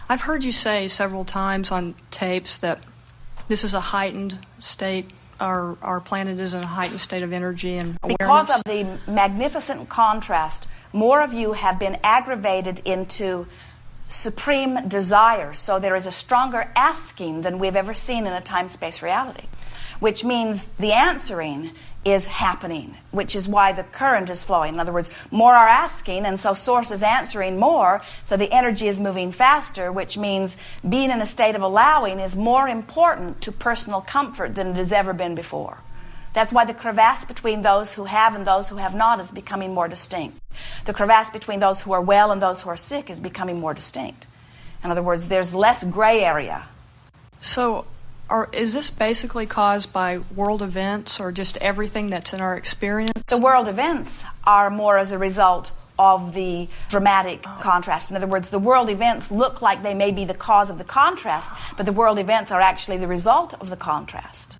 I've heard you say several times on tapes that this is a heightened state. Our planet is in a heightened state of energy and awareness. Because of the magnificent contrast, more of you have been aggravated into supreme desire. So there is a stronger asking than we've ever seen in a time-space reality, which means the answering is happening, which is why the current is flowing. In other words, more are asking, and so Source is answering more, so the energy is moving faster, which means being in a state of allowing is more important to personal comfort than it has ever been before. That's why the crevasse between those who have and those who have not is becoming more distinct. The crevasse between those who are well and those who are sick is becoming more distinct. In other words, there's less gray area. So, is this basically caused by world events or just everything that's in our experience? The world events are more as a result of the dramatic contrast. In other words, the world events look like they may be the cause of the contrast, but the world events are actually the result of the contrast.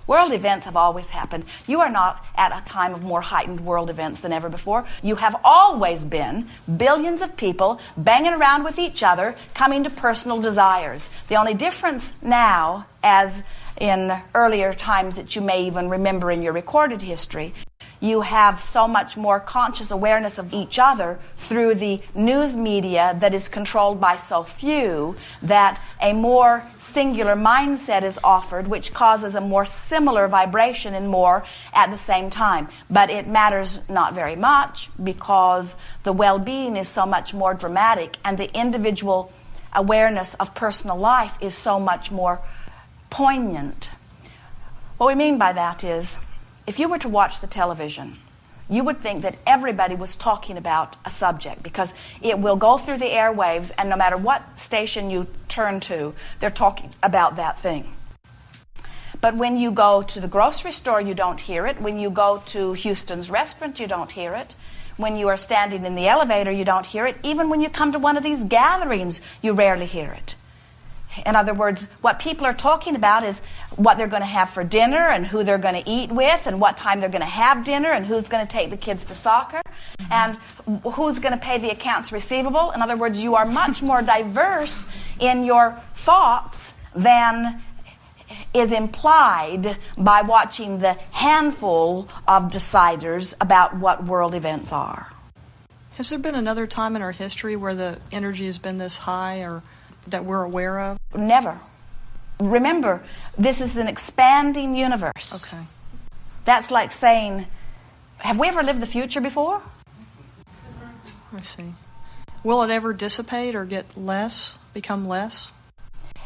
World events have always happened. You are not at a time of more heightened world events than ever before. You have always been billions of people banging around with each other, coming to personal desires. The only difference now, as in earlier times that you may even remember in your recorded history, you have so much more conscious awareness of each other through the news media that is controlled by so few that a more singular mindset is offered, which causes a more similar vibration and more at the same time. But it matters not very much because the well-being is so much more dramatic and the individual awareness of personal life is so much more poignant. What we mean by that is, if you were to watch the television, you would think that everybody was talking about a subject because it will go through the airwaves and no matter what station you turn to, they're talking about that thing. But when you go to the grocery store, you don't hear it. When you go to Houston's restaurant, you don't hear it. When you are standing in the elevator, you don't hear it. Even when you come to one of these gatherings, you rarely hear it. In other words, what people are talking about is what they're going to have for dinner and who they're going to eat with and what time they're going to have dinner and who's going to take the kids to soccer and who's going to pay the accounts receivable. In other words, you are much more diverse in your thoughts than is implied by watching the handful of deciders about what world events are. Has there been another time in our history where the energy has been this high or that we're aware of? Never. Remember, this is an expanding universe. Okay. That's like saying, have we ever lived the future before? I see. Will it ever dissipate or get less, become less?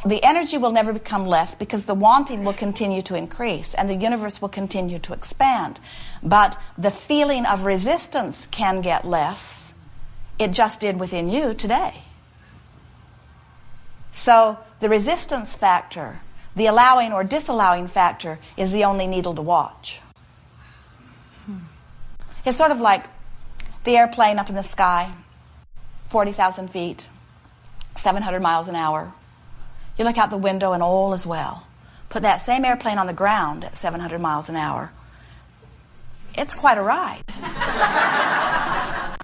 The energy will never become less because the wanting will continue to increase and the universe will continue to expand. But the feeling of resistance can get less. It just did within you today. So the resistance factor, the allowing or disallowing factor, is the only needle to watch. It's sort of like the airplane up in the sky, 40,000 feet, 700 miles an hour. You look out the window and all is well. Put that same airplane on the ground at 700 miles an hour. It's quite a ride.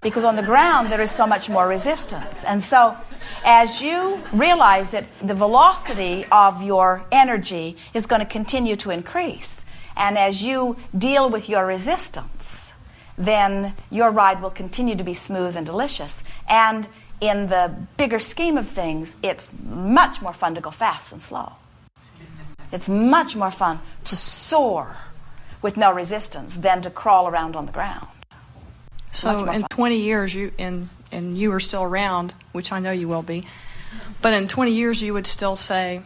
Because on the ground there is so much more resistance. And so as you realize that the velocity of your energy is going to continue to increase, and as you deal with your resistance, then your ride will continue to be smooth and delicious. And in the bigger scheme of things, it's much more fun to go fast than slow. It's much more fun to soar with no resistance than to crawl around on the ground. So in 20 years, and you are still around, which I know you will be, but in 20 years you would still say...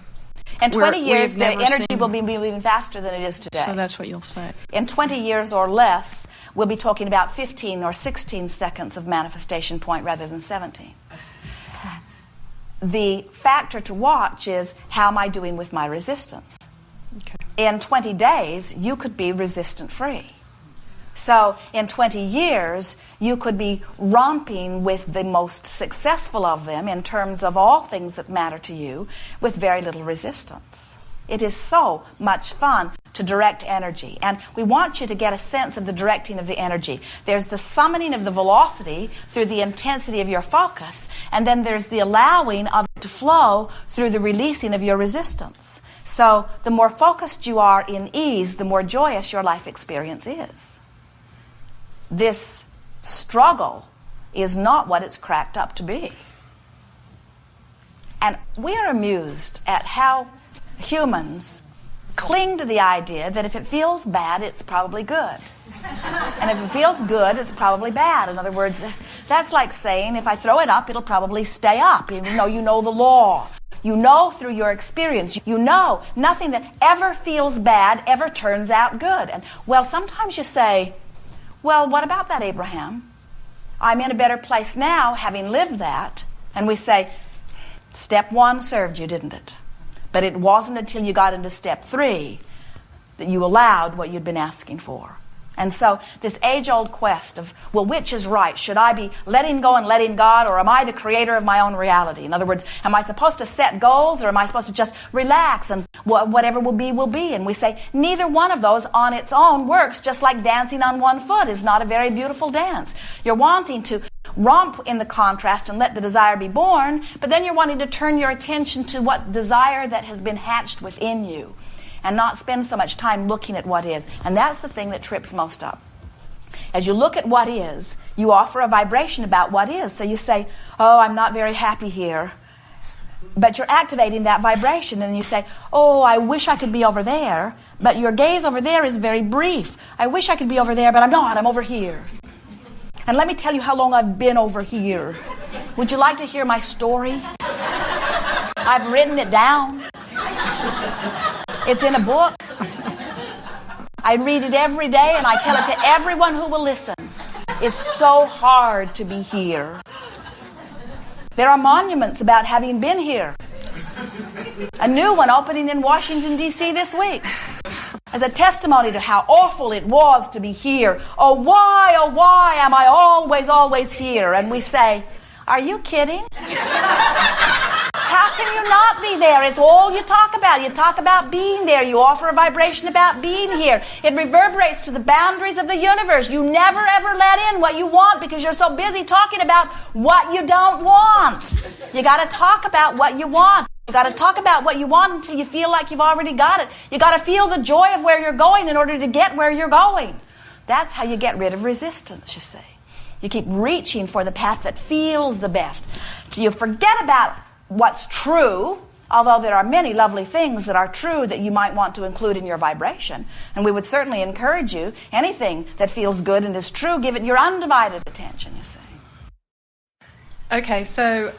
In 20 years, the energy will be moving faster than it is today. So that's what you'll say. In 20 years or less, we'll be talking about 15 or 16 seconds of manifestation point rather than 17. Okay. The factor to watch is, how am I doing with my resistance? Okay. In 20 days, you could be resistant-free. So in 20 years, you could be romping with the most successful of them in terms of all things that matter to you with very little resistance. It is so much fun to direct energy. And we want you to get a sense of the directing of the energy. There's the summoning of the velocity through the intensity of your focus, and then there's the allowing of it to flow through the releasing of your resistance. So the more focused you are in ease, the more joyous your life experience is. This struggle is not what it's cracked up to be. And we are amused at how humans cling to the idea that if it feels bad, it's probably good. And if it feels good, it's probably bad. In other words, that's like saying, if I throw it up, it'll probably stay up, even though you know the law. You know through your experience, you know nothing that ever feels bad ever turns out good. And, well, sometimes you say, well, what about that, Abraham? I'm in a better place now, having lived that. And we say, step 1 served you, didn't it? But it wasn't until you got into step 3 that you allowed what you'd been asking for. And so this age-old quest of, well, which is right? Should I be letting go and letting God, or am I the creator of my own reality? In other words, am I supposed to set goals, or am I supposed to just relax and whatever will be, will be? And we say neither one of those on its own works, just like dancing on one foot is not a very beautiful dance. You're wanting to romp in the contrast and let the desire be born, but then you're wanting to turn your attention to what desire that has been hatched within you, and not spend so much time looking at what is. And that's the thing that trips most up. As you look at what is, you offer a vibration about what is. So you say, oh, I'm not very happy here. But you're activating that vibration, and you say, oh, I wish I could be over there. But your gaze over there is very brief. I wish I could be over there, but I'm not. I'm over here. And let me tell you how long I've been over here. Would you like to hear my story? I've written it down. It's in a book. I read it every day, and I tell it to everyone who will listen. It's so hard to be here. There are monuments about having been here. A new one opening in Washington, D.C. this week as a testimony to how awful it was to be here. Oh, why am I always here? And we say, are you kidding? How can you not be there? It's all you talk about. You talk about being there. You offer a vibration about being here. It reverberates to the boundaries of the universe. You never ever let in what you want because you're so busy talking about what you don't want. You got to talk about what you want. You got to talk about what you want until you feel like you've already got it. You got to feel the joy of where you're going in order to get where you're going. That's how you get rid of resistance, you see. You keep reaching for the path that feels the best. So you forget about what's true, although there are many lovely things that are true that you might want to include in your vibration. And we would certainly encourage you, anything that feels good and is true, give it your undivided attention, you see. Okay, so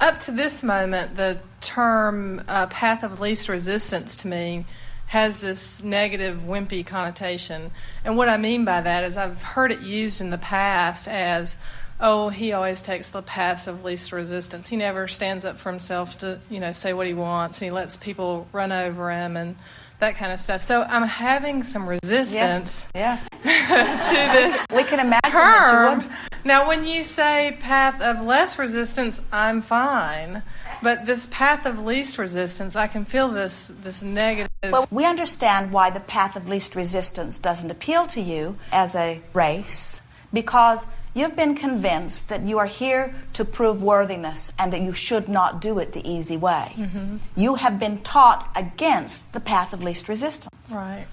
up to this moment, the term path of least resistance to me has this negative, wimpy connotation. And what I mean by that is I've heard it used in the past as, oh, he always takes the path of least resistance. He never stands up for himself to, say what he wants, and he lets people run over him and that kind of stuff. So I'm having some resistance yes. to this we can imagine term. That you would. Now, when you say path of less resistance, I'm fine. But this path of least resistance, I can feel this negative. Well, we understand why the path of least resistance doesn't appeal to you as a race, because you've been convinced that you are here to prove worthiness and that you should not do it the easy way. Mm-hmm. You have been taught against the path of least resistance. Right.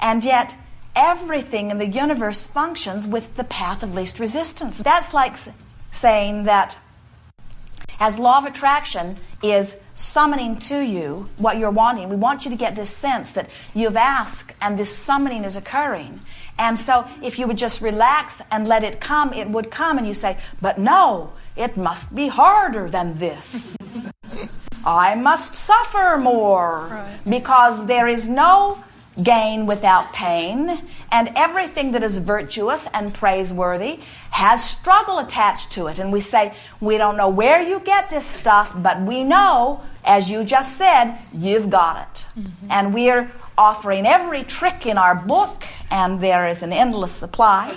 And yet, everything in the universe functions with the path of least resistance. That's like saying that as law of attraction is summoning to you what you're wanting, we want you to get this sense that you've asked and this summoning is occurring. And so if you would just relax and let it come, it would come. And you say, but no, it must be harder than this. I must suffer more. Right. Because there is no gain without pain. And everything that is virtuous and praiseworthy has struggle attached to it. And we say, we don't know where you get this stuff, but we know, as you just said, you've got it. Mm-hmm. And we're offering every trick in our book, and there is an endless supply,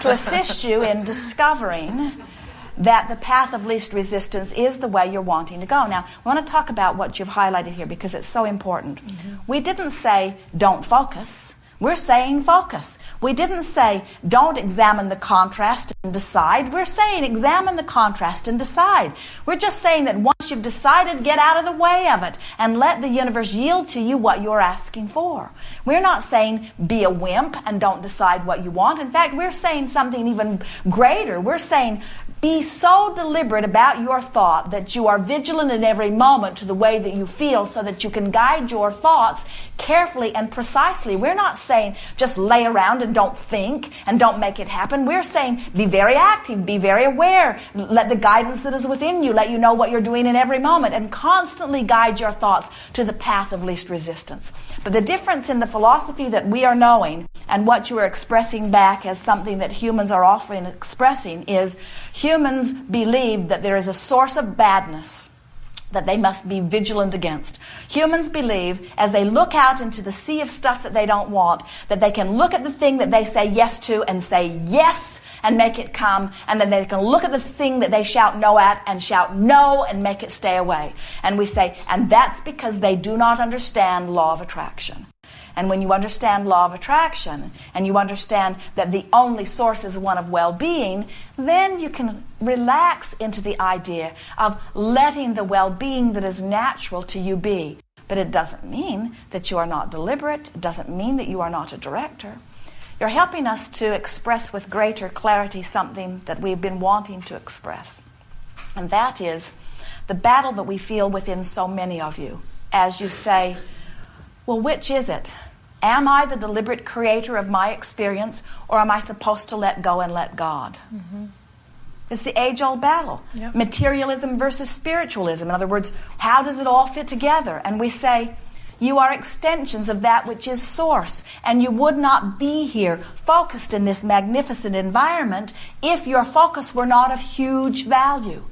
to assist you in discovering that the path of least resistance is the way you're wanting to go. Now, I want to talk about what you've highlighted here because it's so important. Mm-hmm. We didn't say don't focus. We're saying focus. We didn't say don't examine the contrast and decide. We're saying examine the contrast and decide. We're just saying that once you've decided, get out of the way of it and let the universe yield to you what you're asking for. We're not saying be a wimp and don't decide what you want. In fact, we're saying something even greater. We're saying be so deliberate about your thought that you are vigilant in every moment to the way that you feel so that you can guide your thoughts carefully and precisely. We're not saying just lay around and don't think and don't make it happen. We're saying be very active, be very aware. Let the guidance that is within you let you know what you're doing in every moment and constantly guide your thoughts to the path of least resistance. But the difference in the philosophy that we are knowing and what you are expressing back as something that humans are often expressing is humans believe that there is a source of badness that they must be vigilant against. Humans believe, as they look out into the sea of stuff that they don't want, that they can look at the thing that they say yes to and say yes and make it come, and then they can look at the thing that they shout no at and shout no and make it stay away. And we say, and that's because they do not understand law of attraction. And when you understand law of attraction and you understand that the only source is one of well-being, then you can relax into the idea of letting the well-being that is natural to you be. But it doesn't mean that you are not deliberate. It doesn't mean that you are not a director. You're helping us to express with greater clarity something that we've been wanting to express. And that is the battle that we feel within so many of you as you say, well, which is it? Am I the deliberate creator of my experience, or am I supposed to let go and let God? Mm-hmm. It's the age-old battle. Yep. Materialism versus spiritualism. In other words, how does it all fit together? And we say, you are extensions of that which is source, and you would not be here focused in this magnificent environment if your focus were not of huge value.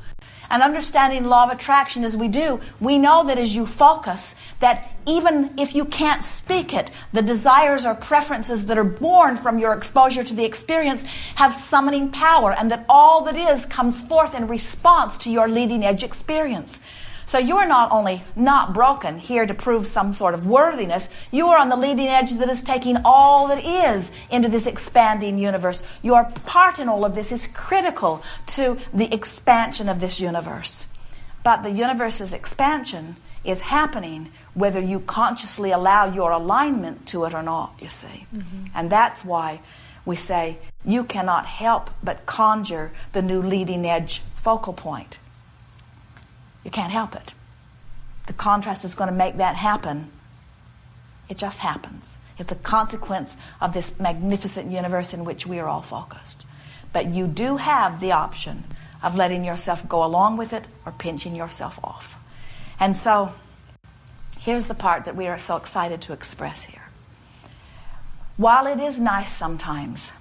And understanding law of attraction as we do, we know that as you focus, that even if you can't speak it, the desires or preferences that are born from your exposure to the experience have summoning power, and that all that is comes forth in response to your leading edge experience. So you are not only not broken, here to prove some sort of worthiness, you are on the leading edge that is taking all that is into this expanding universe. Your part in all of this is critical to the expansion of this universe. But the universe's expansion is happening whether you consciously allow your alignment to it or not, you see. Mm-hmm. And that's why we say you cannot help but conjure the new leading edge focal point. You can't help it. The contrast is going to make that happen. It just happens. It's a consequence of this magnificent universe in which we are all focused. But you do have the option of letting yourself go along with it or pinching yourself off. And so, here's the part that we are so excited to express here. While it is nice sometimes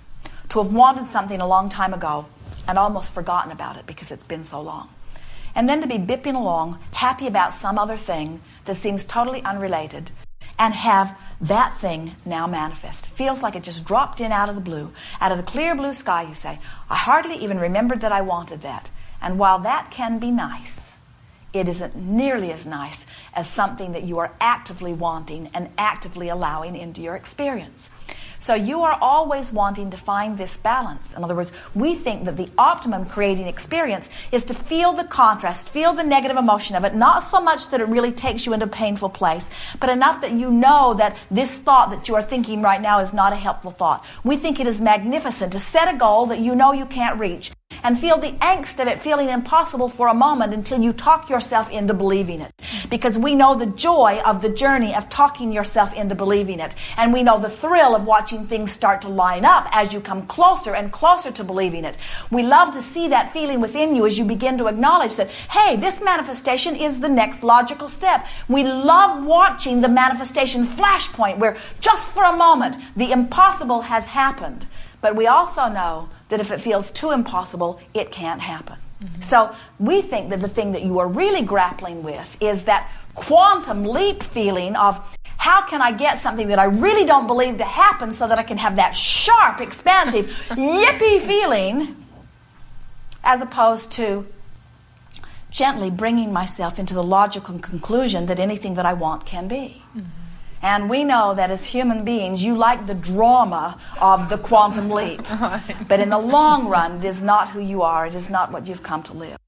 to have wanted something a long time ago and almost forgotten about it because it's been so long, and then to be bipping along, happy about some other thing that seems totally unrelated, and have that thing now manifest. Feels like it just dropped in out of the blue, out of the clear blue sky, you say. I hardly even remembered that I wanted that. And while that can be nice, it isn't nearly as nice as something that you are actively wanting and actively allowing into your experience. So you are always wanting to find this balance. In other words, we think that the optimum creating experience is to feel the contrast, feel the negative emotion of it, not so much that it really takes you into a painful place, but enough that you know that this thought that you are thinking right now is not a helpful thought. We think it is magnificent to set a goal that you know you can't reach and feel the angst of it feeling impossible for a moment until you talk yourself into believing it. Because we know the joy of the journey of talking yourself into believing it. And we know the thrill of watching things start to line up as you come closer and closer to believing it. We love to see that feeling within you as you begin to acknowledge that, hey, this manifestation is the next logical step. We love watching the manifestation flashpoint where just for a moment the impossible has happened. But we also know that if it feels too impossible, it can't happen. Mm-hmm. So we think that the thing that you are really grappling with is that quantum leap feeling of how can I get something that I really don't believe to happen so that I can have that sharp, expansive, yippee feeling, as opposed to gently bringing myself into the logical conclusion that anything that I want can be. Mm-hmm. And we know that as human beings, you like the drama of the quantum leap. Right. But in the long run, it is not who you are. It is not what you've come to live.